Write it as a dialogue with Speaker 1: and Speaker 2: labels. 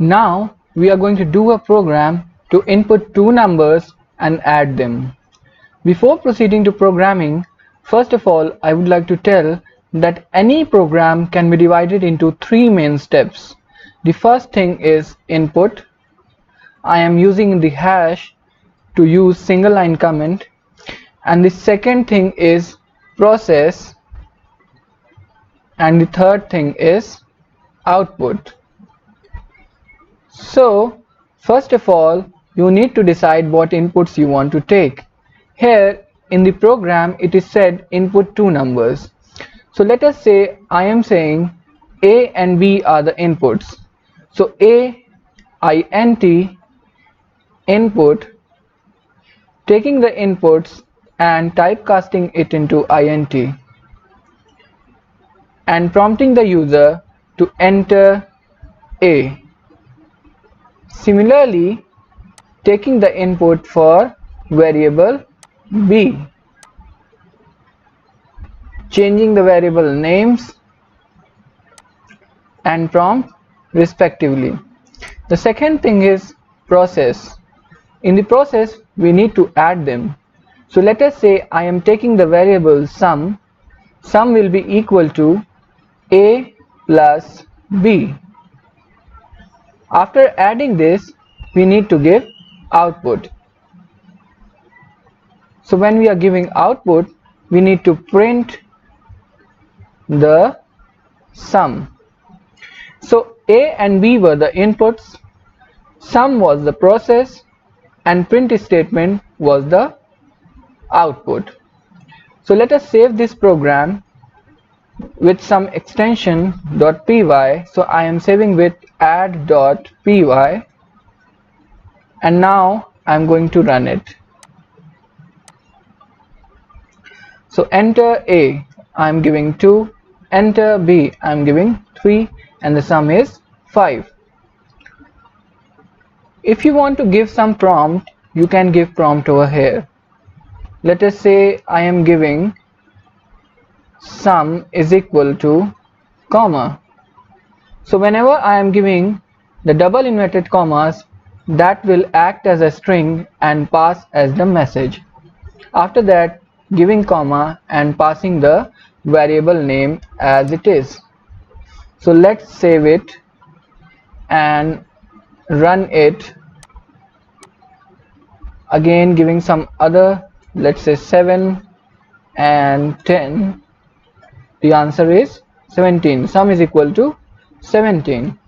Speaker 1: Now we are going to do a program to input two numbers and add them. Before proceeding to programming, first of all I would like to tell that any program can be divided into three main steps. The first thing is input. I am using the hash to use single line comment. And the second thing is process, and the third thing is output. So first of all you need to decide what inputs you want to take. Here in the program it is said input two numbers. So let us say I am saying A and B are the inputs. So A int input, taking the inputs and typecasting it into int and prompting the user to enter A. Similarly, taking the input for variable B, changing the variable names and prompt respectively. The second thing is process. In the process we need to add them. So let us say I am taking the variable sum. Sum will be equal to A plus B. After adding this we need to give output. So when we are giving output we need to print the sum. So A and B were the inputs, sum was the process, and print statement was the output. So let us save this program with some extension .py. So I am saving with add.py, and now I am going to run it. So enter A, I am giving 2, enter B, I am giving 3, and the sum is 5. If you want to give some prompt, you can give prompt over here. Let us say I am giving sum is equal to comma. So whenever I am giving the double inverted commas, that will act as a string and pass as the message. After that, giving comma and passing the variable name as it is. So let's save it and run it. Again giving some other, let's say 7 and 10. The answer is 17. Sum is equal to 17.